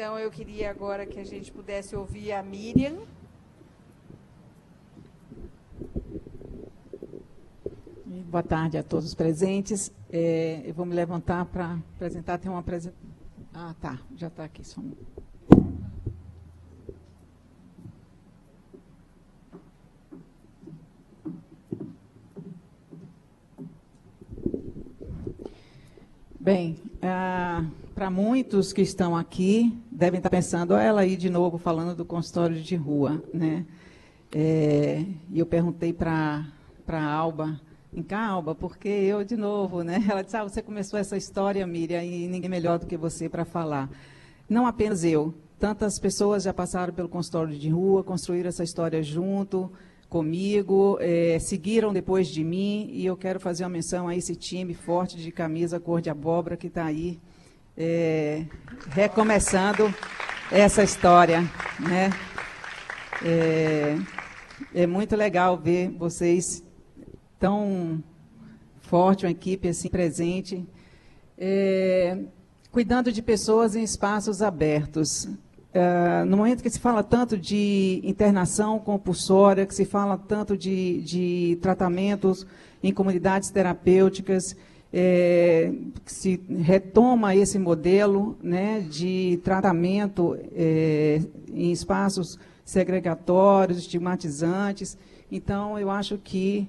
Então, eu queria agora que a gente pudesse ouvir a Miriam. Boa tarde a todos os presentes. Eu vou me levantar para apresentar. Tem uma apresentação. Ah, tá. Já está aqui. Só um... Bem, para muitos que estão aqui, devem estar pensando, olha ela aí de novo falando do consultório de rua, né? E eu perguntei para a Alba, vem cá, Alba, porque eu de novo, né? Ela disse, você começou essa história, Miriam, e ninguém melhor do que você para falar. Não apenas eu, tantas pessoas já passaram pelo consultório de rua, construíram essa história junto comigo, seguiram depois de mim, e eu quero fazer uma menção a esse time forte de camisa cor de abóbora que está aí, recomeçando essa história, né? É muito legal ver vocês tão forte, uma equipe assim presente, cuidando de pessoas em espaços abertos. No momento que se fala tanto de internação compulsória, que se fala tanto de tratamentos em comunidades terapêuticas, que se retoma esse modelo, né, de tratamento em espaços segregatórios, estigmatizantes. Então, eu acho que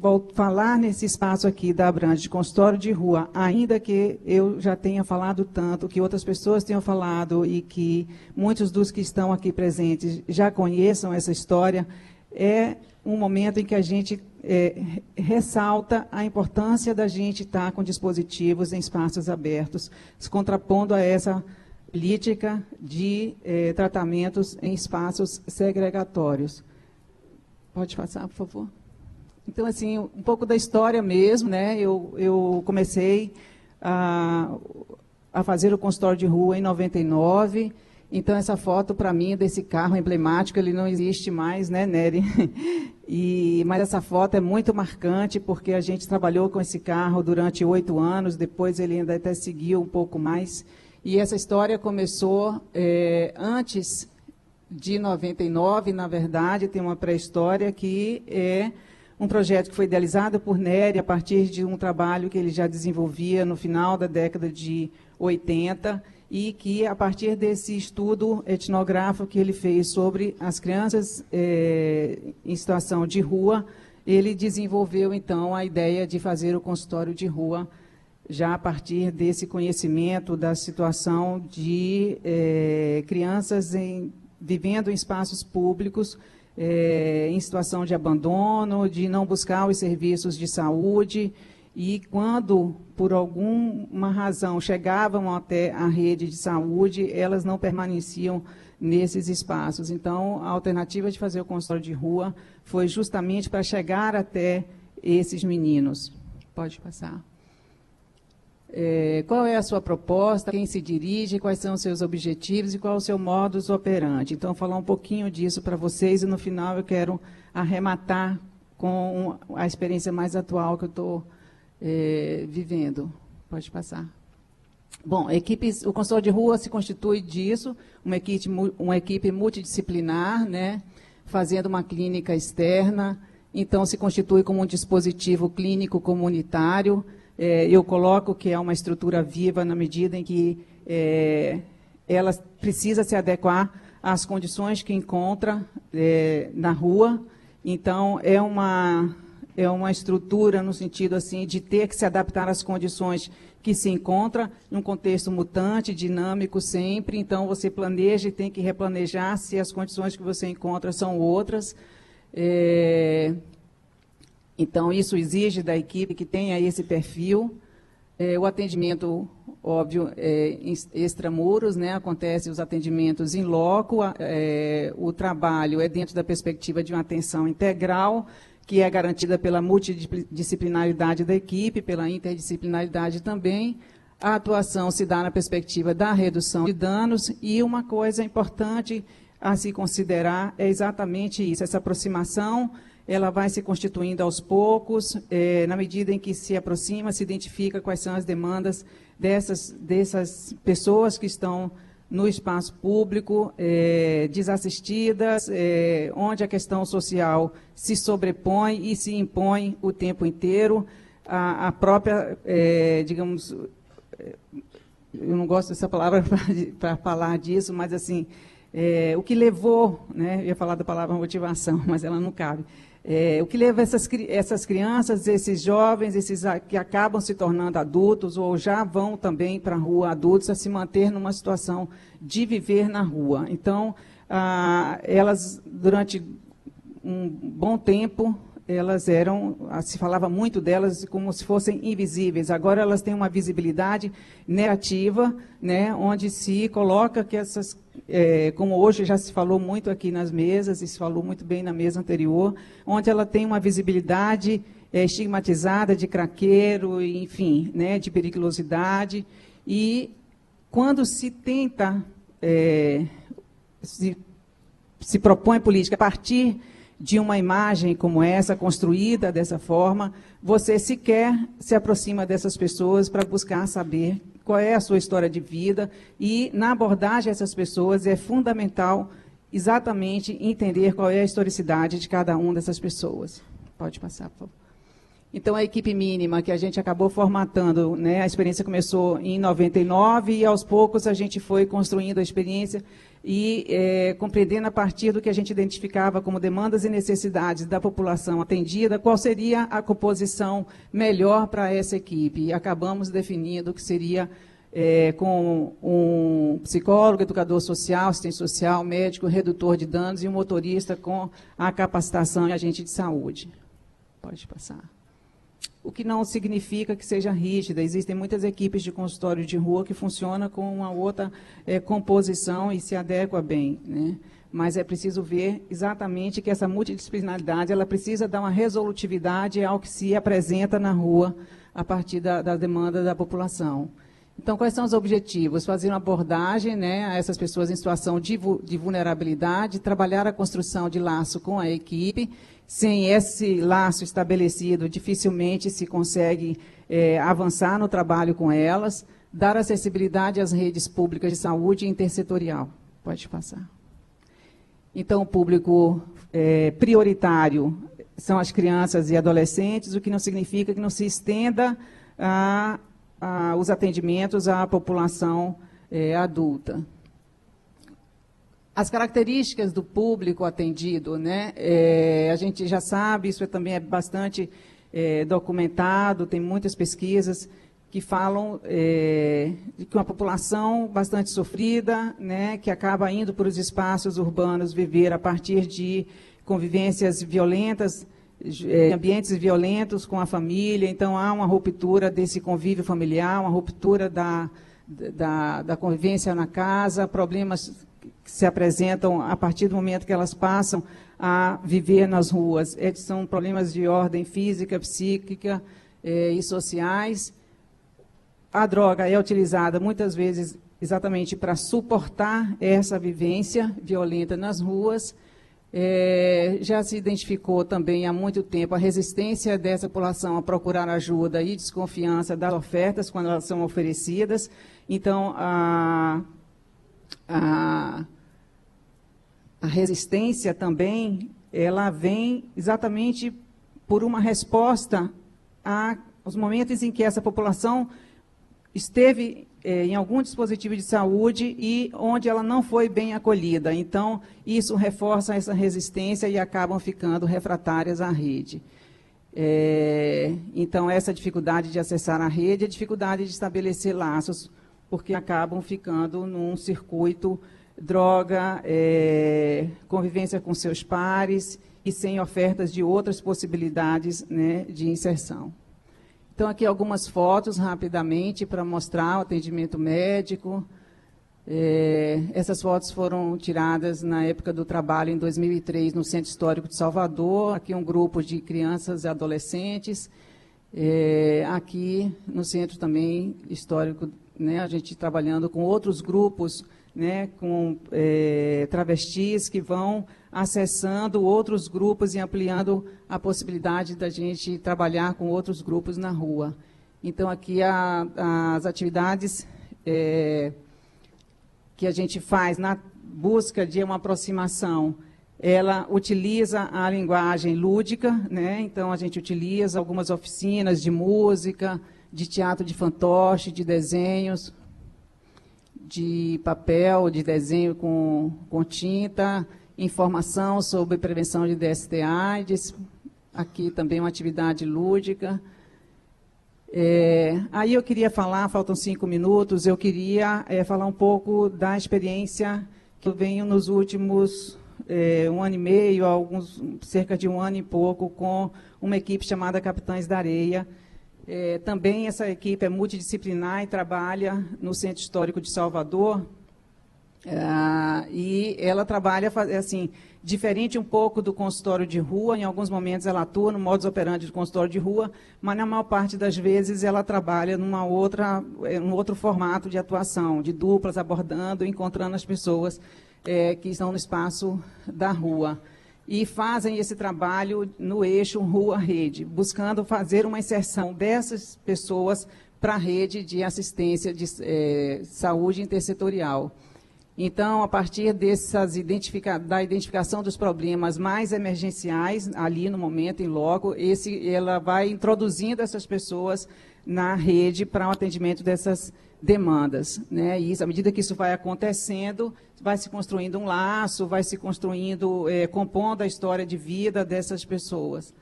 vou falar nesse espaço aqui da Abrange, de consultório de rua, ainda que eu já tenha falado tanto, que outras pessoas tenham falado e que muitos dos que estão aqui presentes já conheçam essa história, é um momento em que a gente ressalta a importância da gente estar com dispositivos em espaços abertos, se contrapondo a essa política de tratamentos em espaços segregatórios. Pode passar, por favor? Então, assim, um pouco da história mesmo, né? Eu comecei a fazer o consultório de rua em 99. Então, essa foto, para mim, desse carro emblemático, ele não existe mais, né, Nery? Mas essa foto é muito marcante, porque a gente trabalhou com esse carro durante 8 anos, depois ele ainda até seguiu um pouco mais. E essa história começou antes de 99, na verdade, tem uma pré-história que é um projeto que foi idealizado por Nery a partir de um trabalho que ele já desenvolvia no final da década de 80 e que, a partir desse estudo etnográfico que ele fez sobre as crianças em situação de rua, ele desenvolveu, então, a ideia de fazer o consultório de rua já a partir desse conhecimento da situação de crianças vivendo em espaços públicos, em situação de abandono, de não buscar os serviços de saúde, e quando, por alguma razão, chegavam até a rede de saúde, elas não permaneciam nesses espaços. Então, a alternativa de fazer o consultório de rua foi justamente para chegar até esses meninos. Pode passar. Qual é a sua proposta, quem se dirige, quais são os seus objetivos e qual é o seu modus operandi. Então, vou falar um pouquinho disso para vocês e, no final, eu quero arrematar com a experiência mais atual que eu estou vivendo. Pode passar. Bom, o consultório de rua se constitui disso, uma equipe multidisciplinar, né, fazendo uma clínica externa, então se constitui como um dispositivo clínico comunitário. Eu coloco que é uma estrutura viva na medida em que ela precisa se adequar às condições que encontra na rua. Então, é uma estrutura no sentido assim de ter que se adaptar às condições que se encontra, num contexto mutante, dinâmico sempre. Então, você planeja e tem que replanejar se as condições que você encontra são outras. Então, isso exige da equipe que tenha esse perfil. O atendimento, óbvio, extramuros, né? Acontece os atendimentos em loco. O trabalho é dentro da perspectiva de uma atenção integral, que é garantida pela multidisciplinaridade da equipe, pela interdisciplinaridade também. A atuação se dá na perspectiva da redução de danos, e uma coisa importante a se considerar é exatamente isso, essa aproximação. Ela vai se constituindo aos poucos, na medida em que se aproxima, se identifica quais são as demandas dessas pessoas que estão no espaço público, desassistidas, onde a questão social se sobrepõe e se impõe o tempo inteiro. A própria, digamos, eu não gosto dessa palavra para falar disso, mas assim, o que levou, né, eu ia falar da palavra motivação, mas ela não cabe. O que leva essas crianças, esses jovens, esses que acabam se tornando adultos ou já vão também para a rua adultos, a se manter numa situação de viver na rua. Então, elas, durante um bom tempo, elas eram, se falava muito delas como se fossem invisíveis. Agora elas têm uma visibilidade negativa, né, onde se coloca que essas, como hoje já se falou muito aqui nas mesas, e se falou muito bem na mesa anterior, onde ela tem uma visibilidade estigmatizada de craqueiro, enfim, né, de periculosidade. E quando se tenta, se propõe política a partir de uma imagem como essa, construída dessa forma, você sequer se aproxima dessas pessoas para buscar saber qual é a sua história de vida, e na abordagem a essas pessoas é fundamental exatamente entender qual é a historicidade de cada uma dessas pessoas. Pode passar, por favor. Então, a equipe mínima que a gente acabou formatando, né, a experiência começou em 99 e, aos poucos, a gente foi construindo a experiência e compreendendo a partir do que a gente identificava como demandas e necessidades da população atendida, qual seria a composição melhor para essa equipe. E acabamos definindo que seria com um psicólogo, educador social, assistente social, médico, redutor de danos e um motorista com a capacitação e agente de saúde. Pode passar. O que não significa que seja rígida. Existem muitas equipes de consultório de rua que funcionam com uma outra composição e se adequa bem, né? Mas é preciso ver exatamente que essa multidisciplinaridade ela precisa dar uma resolutividade ao que se apresenta na rua a partir da demanda da população. Então, quais são os objetivos? Fazer uma abordagem, né, a essas pessoas em situação de vulnerabilidade, trabalhar a construção de laço com a equipe. Sem esse laço estabelecido, dificilmente se consegue avançar no trabalho com elas, dar acessibilidade às redes públicas de saúde intersetorial. Pode passar. Então, o público prioritário são as crianças e adolescentes, o que não significa que não se estenda os atendimentos à população adulta. As características do público atendido, né? A gente já sabe, isso também é bastante documentado, tem muitas pesquisas que falam de que uma população bastante sofrida, né, que acaba indo para os espaços urbanos viver a partir de convivências violentas, ambientes violentos com a família. Então, há uma ruptura desse convívio familiar, uma ruptura da convivência na casa, problemas que se apresentam a partir do momento que elas passam a viver nas ruas. São problemas de ordem física, psíquica e sociais. A droga é utilizada muitas vezes exatamente para suportar essa vivência violenta nas ruas. Já se identificou também há muito tempo a resistência dessa população a procurar ajuda e desconfiança das ofertas quando elas são oferecidas. Então, a resistência também, ela vem exatamente por uma resposta aos momentos em que essa população esteve em algum dispositivo de saúde e onde ela não foi bem acolhida. Então, isso reforça essa resistência e acabam ficando refratárias à rede. Então, essa dificuldade de acessar a rede, a dificuldade de estabelecer laços, porque acabam ficando num circuito droga, convivência com seus pares e sem ofertas de outras possibilidades, né, de inserção. Então, aqui algumas fotos, rapidamente, para mostrar o atendimento médico. Essas fotos foram tiradas na época do trabalho, em 2003, no Centro Histórico de Salvador. Aqui um grupo de crianças e adolescentes. Aqui no Centro também Histórico, né, a gente trabalhando com outros grupos, né, com travestis que vão acessando outros grupos e ampliando a possibilidade da gente trabalhar com outros grupos na rua. Então, aqui as atividades que a gente faz na busca de uma aproximação, ela utiliza a linguagem lúdica, né? Então, a gente utiliza algumas oficinas de música, de teatro de fantoche, de desenhos, de papel, de desenho com tinta, informação sobre prevenção de DST/AIDS, aqui também uma atividade lúdica. Aí eu queria falar, faltam 5 minutos, eu queria falar um pouco da experiência que eu venho nos últimos 1 ano e meio, cerca de 1 ano e pouco, com uma equipe chamada Capitães da Areia. Também essa equipe é multidisciplinar e trabalha no Centro Histórico de Salvador. E ela trabalha, assim, diferente um pouco do consultório de rua. Em alguns momentos ela atua no modus operandi do consultório de rua, mas na maior parte das vezes ela trabalha num outro formato de atuação, de duplas, abordando, encontrando as pessoas que estão no espaço da rua. E fazem esse trabalho no eixo rua-rede, buscando fazer uma inserção dessas pessoas para a rede de assistência de saúde intersetorial. Então, a partir da identificação dos problemas mais emergenciais, ali no momento, em loco, ela vai introduzindo essas pessoas na rede para o atendimento dessas demandas, né? E à medida que isso vai acontecendo, vai se construindo um laço, vai se construindo, compondo a história de vida dessas pessoas.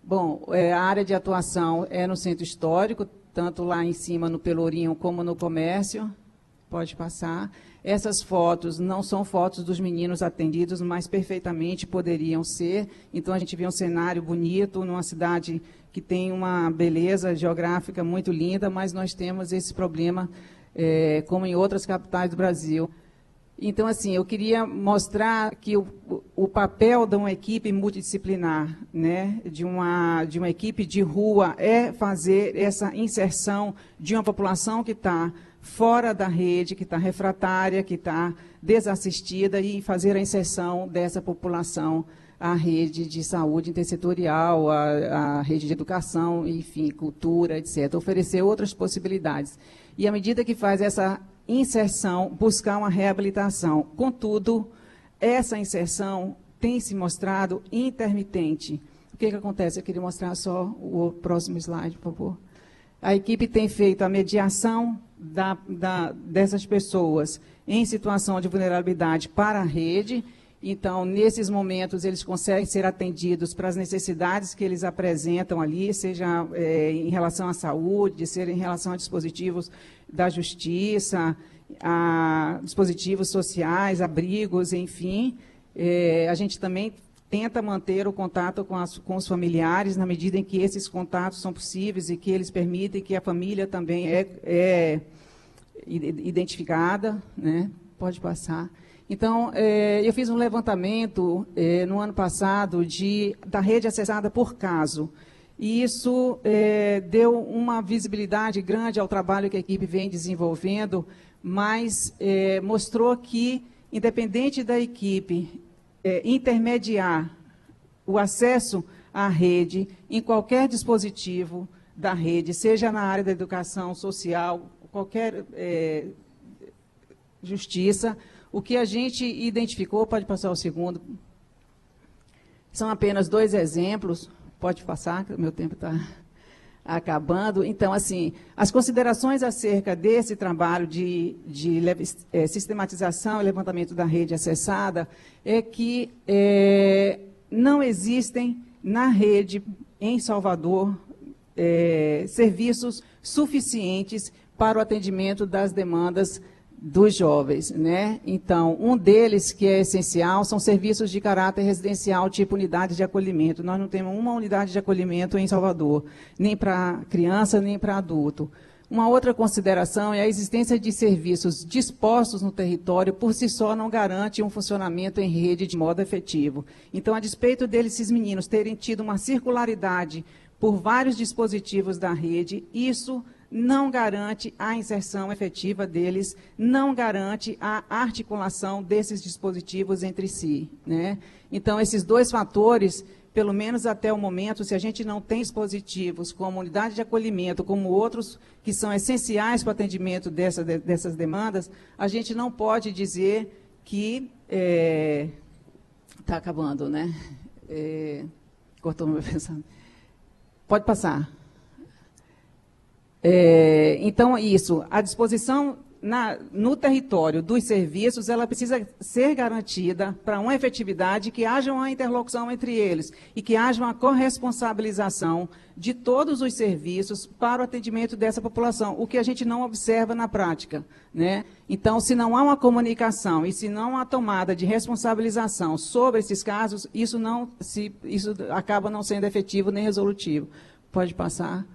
Bom, a área de atuação é no Centro Histórico, tanto lá em cima no Pelourinho como no Comércio. Pode passar. Essas fotos não são fotos dos meninos atendidos, mas perfeitamente poderiam ser. Então, a gente vê um cenário bonito, numa cidade que tem uma beleza geográfica muito linda, mas nós temos esse problema, como em outras capitais do Brasil. Então, assim, eu queria mostrar que o papel de uma equipe multidisciplinar, né, de uma equipe de rua, é fazer essa inserção de uma população que está fora da rede, que está refratária, que está desassistida, e fazer a inserção dessa população à rede de saúde intersetorial, à rede de educação, enfim, cultura, etc. Oferecer outras possibilidades. E, à medida que faz essa inserção, buscar uma reabilitação. Contudo, essa inserção tem se mostrado intermitente. O que acontece? Eu queria mostrar só o próximo slide, por favor. A equipe tem feito a mediação dessas pessoas em situação de vulnerabilidade para a rede. Então, nesses momentos, eles conseguem ser atendidos para as necessidades que eles apresentam ali, seja em relação à saúde, seja em relação a dispositivos da justiça, a dispositivos sociais, abrigos, enfim. A gente também tenta manter o contato com os familiares, na medida em que esses contatos são possíveis e que eles permitem que a família também é identificada, né? Pode passar. Então, eu fiz um levantamento no ano passado da rede acessada por caso. E isso deu uma visibilidade grande ao trabalho que a equipe vem desenvolvendo, mas mostrou que, independente da equipe intermediar o acesso à rede em qualquer dispositivo da rede, seja na área da educação social, qualquer justiça, o que a gente identificou, pode passar o segundo, são apenas 2 exemplos, pode passar, que o meu tempo está acabando. Então, assim, as considerações acerca desse trabalho de sistematização e levantamento da rede acessada é que não existem na rede em Salvador serviços suficientes para o atendimento das demandas dos jovens, né? Então, um deles que é essencial são serviços de caráter residencial, tipo unidade de acolhimento. Nós não temos uma unidade de acolhimento em Salvador, nem para criança, nem para adulto. Uma outra consideração é a existência de serviços dispostos no território, por si só não garante um funcionamento em rede de modo efetivo. Então, a despeito esses meninos terem tido uma circularidade por vários dispositivos da rede, isso não garante a inserção efetiva deles, não garante a articulação desses dispositivos entre si, né? Então, esses 2 fatores pelo menos até o momento, se a gente não tem dispositivos como unidade de acolhimento, como outros que são essenciais para o atendimento dessas demandas, a gente não pode dizer que... Está acabando, né? Cortou meu pensamento. Pode passar. Então, isso, a disposição no território dos serviços, ela precisa ser garantida para uma efetividade, que haja uma interlocução entre eles e que haja uma corresponsabilização de todos os serviços para o atendimento dessa população, o que a gente não observa na prática, né? Então, se não há uma comunicação e se não há tomada de responsabilização sobre esses casos, isso acaba não sendo efetivo nem resolutivo. Pode passar?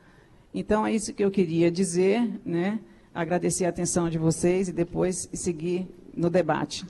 Então, é isso que eu queria dizer, né? Agradecer a atenção de vocês e depois seguir no debate.